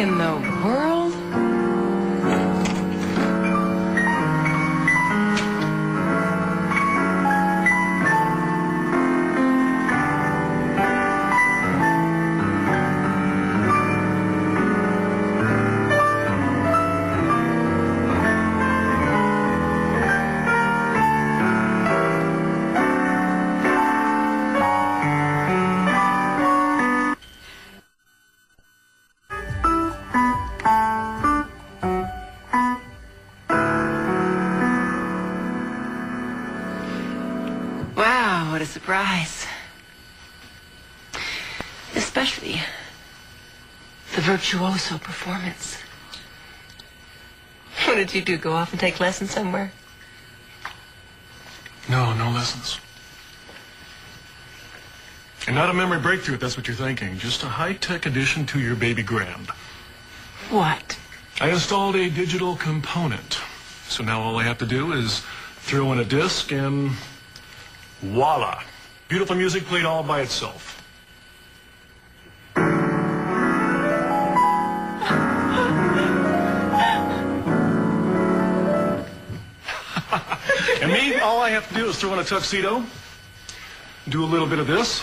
in the world? Wow, what a surprise. Especially the virtuoso performance. What did you do, go off and take lessons somewhere? No, no lessons. And not a memory breakthrough, if that's what you're thinking. Just a high-tech addition to your baby grand. What? I installed a digital component. So now all I have to do is throw in a disc and voila. Beautiful music played all by itself. And me, all I have to do is throw in a tuxedo, do a little bit of this,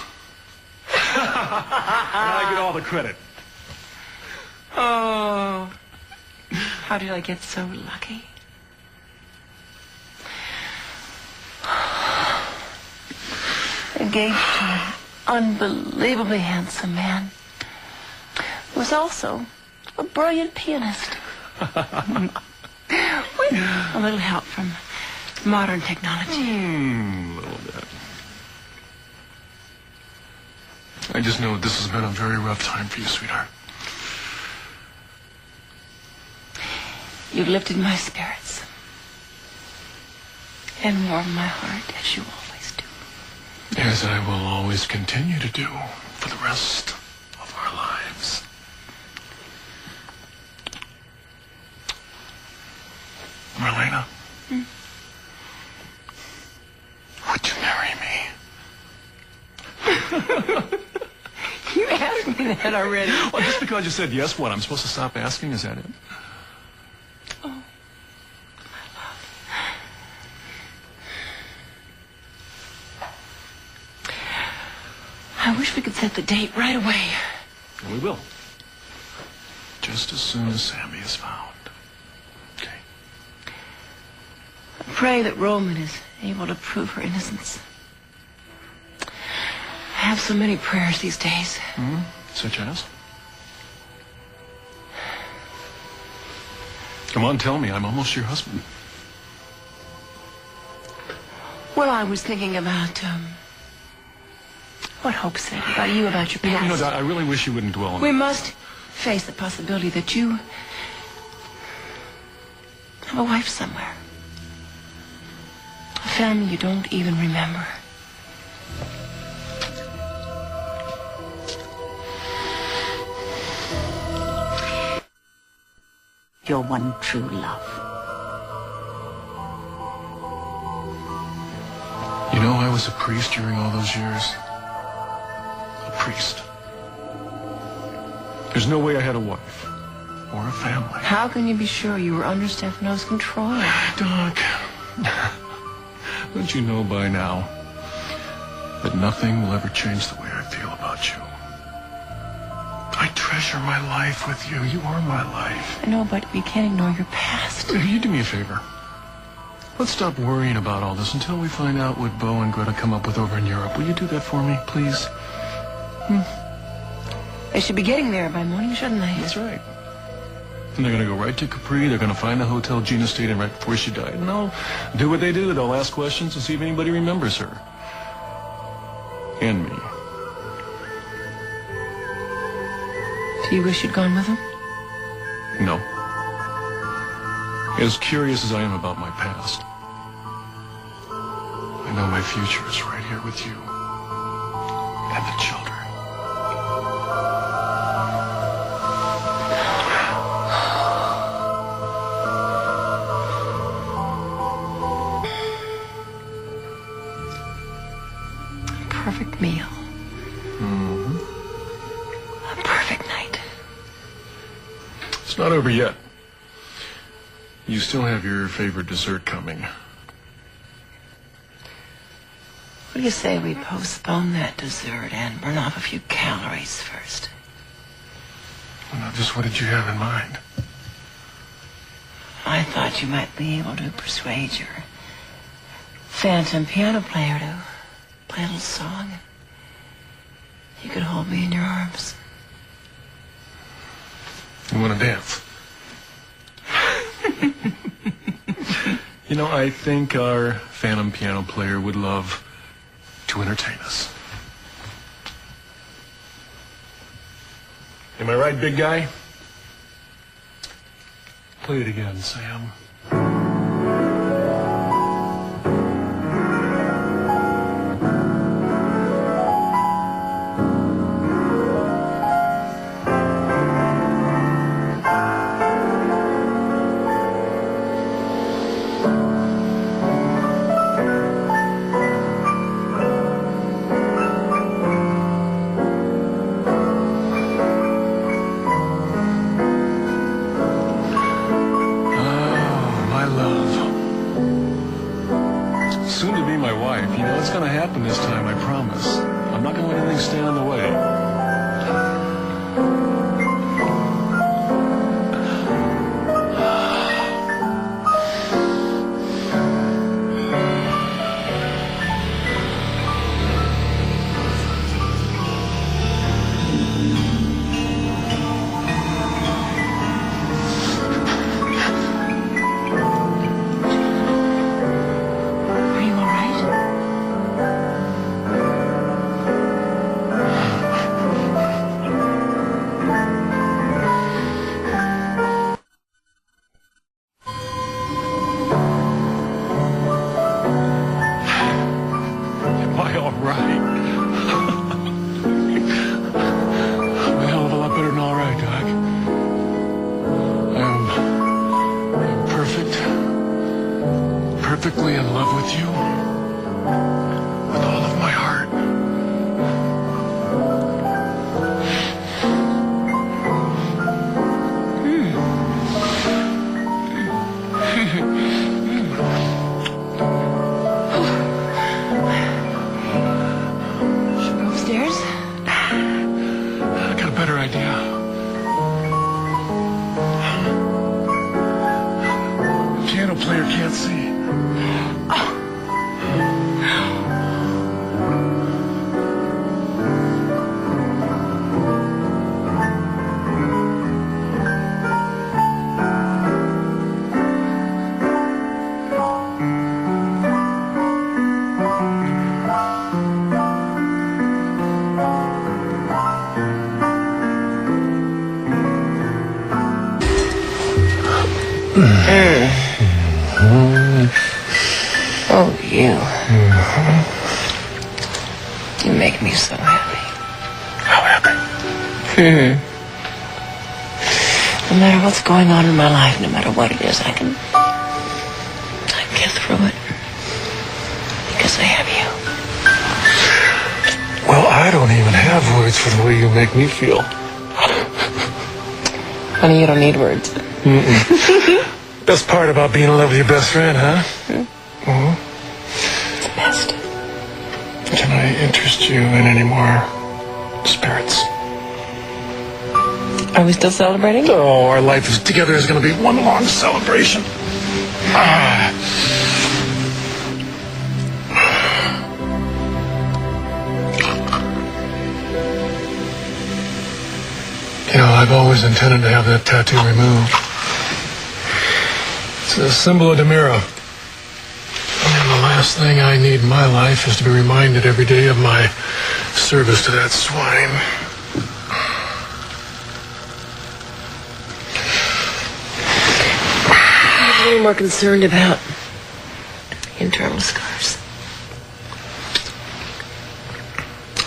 and I get all the credit. Oh, how did I get so lucky? Engaged to an unbelievably handsome man who was also a brilliant pianist. With a little help from modern technology. A little bit. I just know this has been a very rough time for you, sweetheart. You've lifted my spirits and warmed my heart, as you always do. As I will always continue to do for the rest of our lives. Marlena, would you marry me? You asked me that already. Well, just because you said yes, what? I'm supposed to stop asking? Is that it? Oh, my love. I wish we could set the date right away. And we will. Just as soon as Sammy is found. Okay. I pray that Roman is able to prove her innocence. I have so many prayers these days. Such as? Come on, tell me. I'm almost your husband. Well, I was thinking about, what Hope said about you, about your past. You know, I really wish you wouldn't dwell on We that. must face the possibility that you have a wife somewhere. A family you don't even remember. Your one true love. You know, I was a priest during all those years. A priest. There's no way I had a wife or a family. How can you be sure you were under Stefano's control? Doc, don't you know by now that nothing will ever change the way I feel about you? I treasure my life with you. You are my life. I know, but you can't ignore your past. You do me a favor. Let's stop worrying about all this until we find out what Bo and Greta come up with over in Europe. Will you do that for me, please? They should be getting there by morning, shouldn't they? That's right. And they're going to go right to Capri. They're going to find the hotel Gina stayed in right before she died. And they'll do what they do. They'll ask questions and see if anybody remembers her. And me. Do you wish you'd gone with them? No. As curious as I am about my past, I know my future is right here with you and the children. Perfect meal. A perfect night. It's not over yet. You still have your favorite dessert coming. What do you say we postpone that dessert and burn off a few calories first? Well, now, just what did you have in mind? I thought you might be able to persuade your phantom piano player to play a little song. You could hold me in your arms. You want to dance? You know, I think our phantom piano player would love to entertain us. Am I right, big guy? Play it again, Sam. Soon to be my wife. You know, it's going to happen this time, I promise. I'm not going to let anything stand in the way. All right. I'm a hell of a lot better than all right, Doc. I'm perfectly in love with you, with all of my heart. I got a better idea. The piano player can't see. Oh, you. You make me so happy. How happy? No matter what's going on in my life, no matter what it is, I can get through it. Because I have you. Well, I don't even have words for the way you make me feel. Honey, you don't need words. Best part about being in love with your best friend, huh? It's the best. Can I interest you in any more spirits? Are we still celebrating? Oh, our life together is going to be one long celebration. You know, I've always intended to have that tattoo removed. It's a symbol of Demira. And the last thing I need in my life is to be reminded every day of my service to that swine. I'm a little more concerned about internal scars.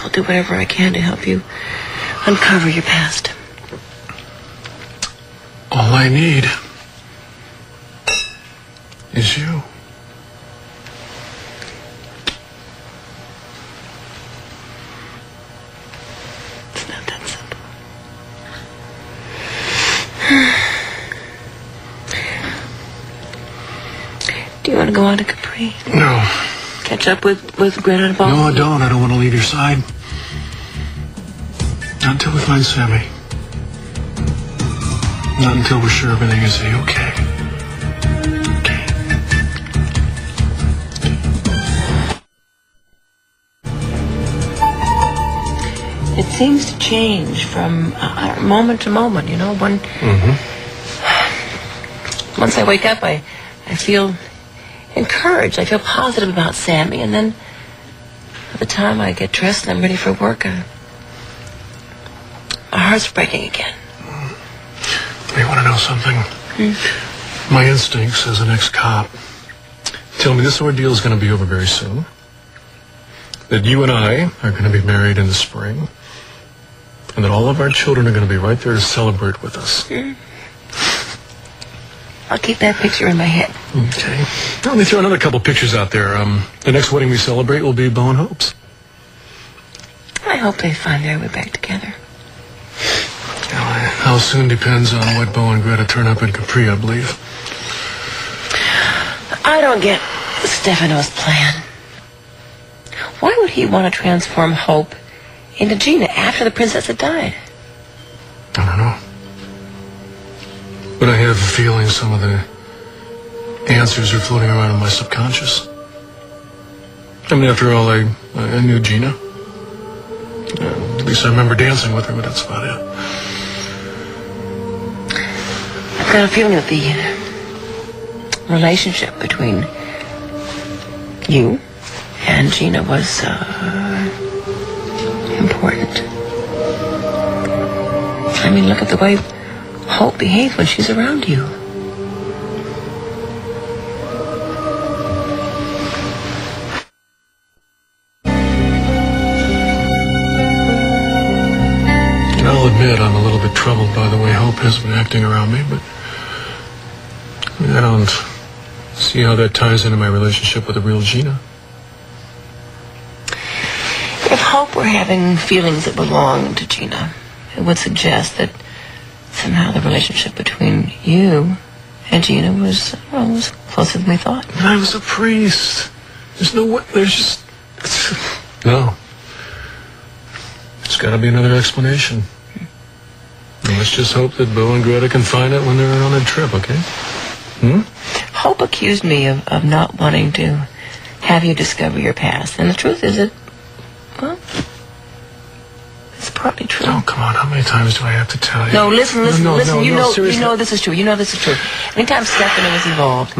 I'll do whatever I can to help you uncover your past. All I need is you. It's not that simple. go on to Capri? No. Catch up with Greta and Bob? No, I don't. I don't want to leave your side. Not until we find Sammy. Not until we're sure everything is A-okay. Okay. It seems to change from moment to moment, you know. Once I wake up, I feel encouraged. I feel positive about Sammy, and then by the time I get dressed and I'm ready for work, my heart's breaking again. You want to know something? My instincts as an ex-cop tell me this ordeal is going to be over very soon. That you and I are going to be married in the spring. And that all of our children are going to be right there to celebrate with us. I'll keep that picture in my head. Okay. Let me throw another couple pictures out there. The next wedding we celebrate will be Bo and Hope's. I hope they find their way back together. How soon depends on what Bo and Greta turn up in Capri, I believe. I don't get Stefano's plan. Why would he want to transform Hope into Gina after the princess had died? I don't know. But I have a feeling some of the answers are floating around in my subconscious. I mean, after all, I knew Gina. At least I remember dancing with her, but that's about it. I've got a feeling that the relationship between you and Gina was important. I mean, look at the way Hope behaves when she's around you. I'll admit I'm a little bit troubled by the way Hope has been acting around me, but I don't see how that ties into my relationship with the real Gina. If Hope were having feelings that belonged to Gina, it would suggest that somehow the relationship between you and Gina was closer than we thought. And I was a priest. There's no way. There's just... No. There's got to be another explanation. And let's just hope that Bo and Greta can find it when they're on a trip, okay? Hope accused me of not wanting to have you discover your past. And the truth is that, well, it's partly true. Oh, come on. How many times do I have to tell you? No, listen. No, You know seriously. this is true. You know this is true. Anytime Stefano is involved,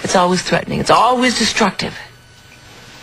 it's always threatening. It's always destructive.